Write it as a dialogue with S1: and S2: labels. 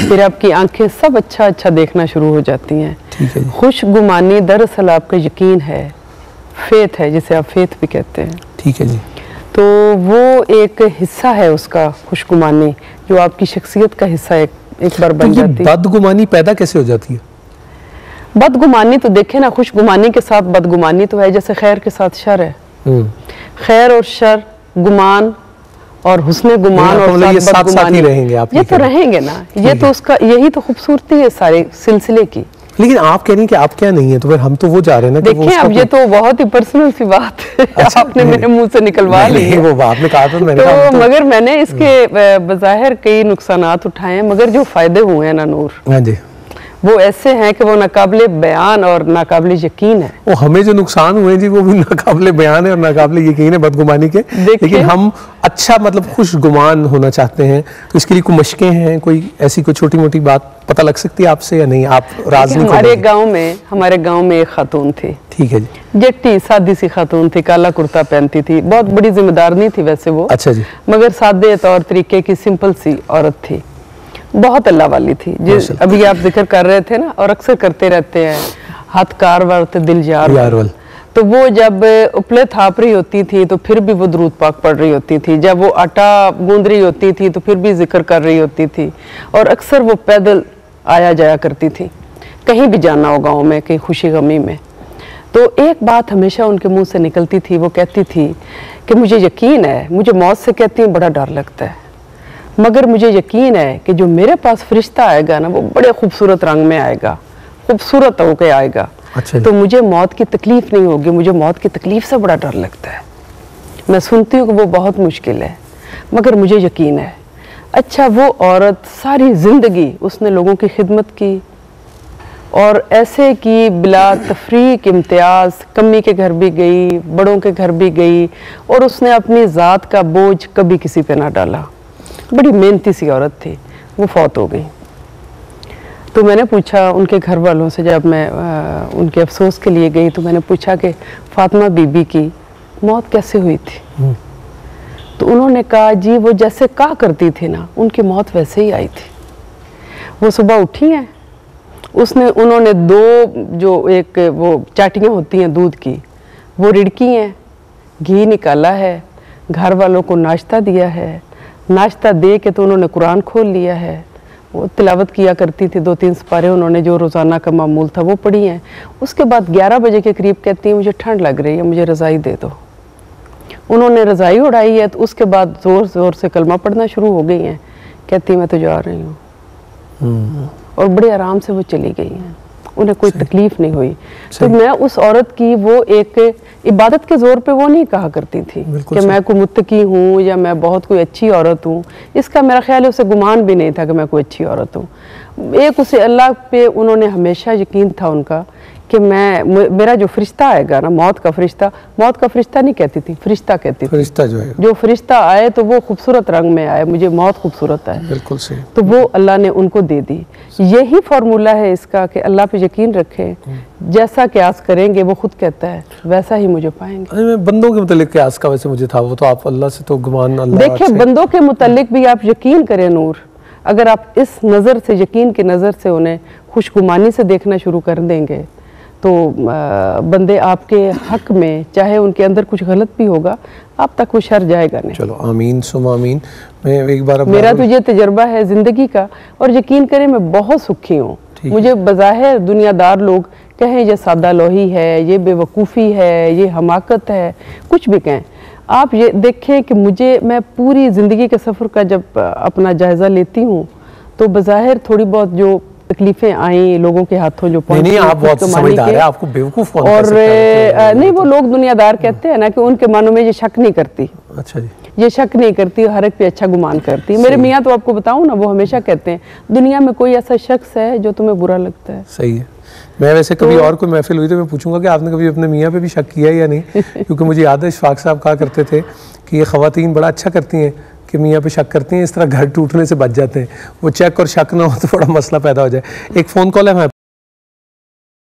S1: फिर आपकी आंखें सब अच्छा अच्छा देखना शुरू हो जाती हैं।
S2: ठीक है।
S1: खुशगुमानी दरअसल आपका यकीन है, फेथ है, जिसे आप फेथ भी कहते हैं।
S2: ठीक है जी।
S1: तो वो एक हिस्सा है उसका, खुशगुमानी, जो आपकी शख्सियत का हिस्सा एक बार बन जाती है।
S2: बदगुमानी पैदा कैसे हो जाती है?
S1: बदगुमानी तो देखे ना, खुशगुमानी के साथ बदगुमानी तो है, जैसे खैर के साथ शर है। खैर और शर, गुमान और हुस्ने गुमान और
S2: ये साथ ही रहेंगे आप,
S1: ये तो रहेंगे ना, ये तो उसका, यही तो खूबसूरती है सारे सिलसिले की। लेकिन
S2: आप कह रही हैं कि आप क्या नहीं है, तो फिर हम तो वो जा रहे हैं ना।
S1: देखिए अब ये तो बहुत ही पर्सनल सी बात है। अच्छा, आपने मेरे मुंह से निकलवा ली है।
S2: वो आपने कहा था, मैंने
S1: कहा तो मगर मैंने इसके बज़ाहिर कई नुकसानात उठाए हैं, मगर जो फायदे हुए हैं ना नूर, हाँ जी, वो ऐसे हैं कि वो नाकाबिले बयान और नाकाबिले यकीन है।
S2: वो हमें जो नुकसान हुए जी वो भी नाकाबिले बयान है और नाकाबिले यकीन है बदगुमानी के। लेकिन हम अच्छा मतलब खुशगुमान होना चाहते हैं, तो इसके लिए कोई मशकें हैं, कोई ऐसी कोई छोटी मोटी बात पता लग सकती है आपसे या नहीं? आप राज नहीं?
S1: हमारे गाँव में एक खातून थी,
S2: ठीक है जी,
S1: जट्टी सादी सी खातून थी, काला कुर्ता पहनती थी, बहुत बड़ी जिम्मेदार नहीं थी वैसे वो। अच्छा जी। मगर सादे तौर तरीके की सिंपल सी औरत थी, बहुत अल्लाह वाली थी। जिस अभी आप जिक्र कर रहे थे ना, और अक्सर करते रहते हैं, हाथ कारवर ते दिल यार। तो वो जब उपले थाप रही होती थी तो फिर भी वो दुरूद पाक पढ़ रही होती थी, जब वो आटा गूंद रही होती थी तो फिर भी जिक्र कर रही होती थी, और अक्सर वो पैदल आया जाया करती थी, कहीं भी जाना हो गाँव में, कहीं खुशी गमी में। तो एक बात हमेशा उनके मुँह से निकलती थी, वो कहती थी कि मुझे यकीन है, मुझे मौत से कहती हूँ बड़ा डर लगता है, मगर मुझे यकीन है कि जो मेरे पास फरिश्ता आएगा ना, वो बड़े खूबसूरत रंग में आएगा, खूबसूरत होके आएगा। अच्छा, तो मुझे मौत की तकलीफ नहीं होगी, मुझे मौत की तकलीफ से बड़ा डर लगता है। मैं सुनती हूँ कि वो बहुत मुश्किल है, मगर मुझे यकीन है। अच्छा, वो औरत सारी ज़िंदगी उसने लोगों की खिदमत की, और ऐसे कि बिला तफरीक इम्तियाज़, कमी के घर भी गई, बड़ों के घर भी गई, और उसने अपनी ज़ात का बोझ कभी किसी पे ना डाला। बड़ी मेहनती सी औरत थी, वो फौत हो गई। तो मैंने पूछा उनके घर वालों से, जब मैं उनके अफसोस के लिए गई, तो मैंने पूछा कि फातिमा बीबी की मौत कैसे हुई थी? तो उन्होंने कहा जी वो जैसे कहा करती थी ना, उनकी मौत वैसे ही आई थी। वो सुबह उठी हैं, उन्होंने दो जो एक वो चाटियाँ होती हैं दूध की, वो रिड़की हैं, घी निकाला है, घर वालों को नाश्ता दिया है, नाश्ता दे के तो उन्होंने कुरान खोल लिया है, वो तिलावत किया करती थी, 2-3 सिपारे उन्होंने जो रोज़ाना का मामूल था वो पढ़ी हैं। उसके बाद 11 बजे के करीब कहती हैं मुझे ठंड लग रही है, मुझे रज़ाई दे दो। उन्होंने रज़ाई उड़ाई है, तो उसके बाद ज़ोर ज़ोर से कलमा पढ़ना शुरू हो गई हैं। कहती मैं तो जा रही हूँ, और बड़े आराम से वो चली गई हैं, उन्हें कोई तकलीफ नहीं हुई। तो मैं उस औरत की वो एक इबादत के जोर पे वो नहीं कहा करती थी कि मैं कोई मुत्तकी हूँ या मैं बहुत कोई अच्छी औरत हूँ। इसका मेरा ख्याल है उसे गुमान भी नहीं था कि मैं कोई अच्छी औरत हूँ। एक उसे अल्लाह पे उन्होंने हमेशा यकीन था उनका कि मेरा जो फरिश्ता आएगा ना, मौत का फरिश्ता नहीं कहती थी, फरिश्ता कहती थी। फरिश्ता जो फरिश्ता आए तो वो खूबसूरत रंग में आए, मुझे मौत खूबसूरत आए। बिल्कुल सही। तो वो अल्लाह ने उनको दे दी। यही फार्मूला है इसका कि अल्लाह पे यकीन रखें, जैसा क्यास करेंगे वो खुद कहता है वैसा ही मुझे पाएंगे।
S2: बंदों के मुतालिक क्यास का वैसे मुझे था, वो तो आप अल्लाह से तो गुमान, अल्लाह
S1: देखिए बंदों के मुतालिक भी आप यकीन करें नूर, अगर आप इस नज़र से, यकीन की नज़र से उन्हें खुशगुमानी से देखना शुरू कर देंगे तो बंदे आपके हक में, चाहे उनके अंदर कुछ गलत भी होगा, आप तक वो शर जाएगा नहीं।
S2: चलो आमीन सुमा आमीन। मैं एक बार
S1: मेरा तो ये तजर्बा है ज़िंदगी का, और यकीन करें मैं बहुत सुखी हूँ। मुझे बज़ाहिर दुनियादार लोग कहें ये सादा लोही है, ये बेवकूफ़ी है, ये हमाकत है, कुछ भी कहें, आप ये देखें कि मैं पूरी ज़िंदगी के सफ़र का जब अपना जायज़ा लेती हूँ तो बज़ाहिर थोड़ी बहुत जो तकलीफें आई लोगों के हाथों जो
S2: नहीं, आप बहुत समझदार हैं, आपको बेवकूफ़ कौन
S1: और नहीं, वो लोग दुनियादार कहते हैं ना कि उनके मानों में ये शक नहीं करती। अच्छा जी। ये शक नहीं करती, हर एक पे अच्छा गुमान करती। मेरे मियाँ तो आपको बताऊँ ना, वो हमेशा कहते हैं दुनिया में कोई ऐसा शख्स है जो तुम्हें बुरा लगता है।
S2: सही है। मैं वैसे कभी और कोई महफिल हुई तो मैं पूछूंगा कि आपने कभी अपने मियाँ पे भी शक किया या नहीं, क्योंकि मुझे याद है इशफाक साहब कहा करते थे कि ये ख़वातीन बड़ा अच्छा करती हैं कि मियाँ पे शक करती हैं, इस तरह घर टूटने से बच जाते हैं। वो चेक और शक ना हो तो बड़ा मसला पैदा हो जाए। एक फ़ोन कॉल है हमारे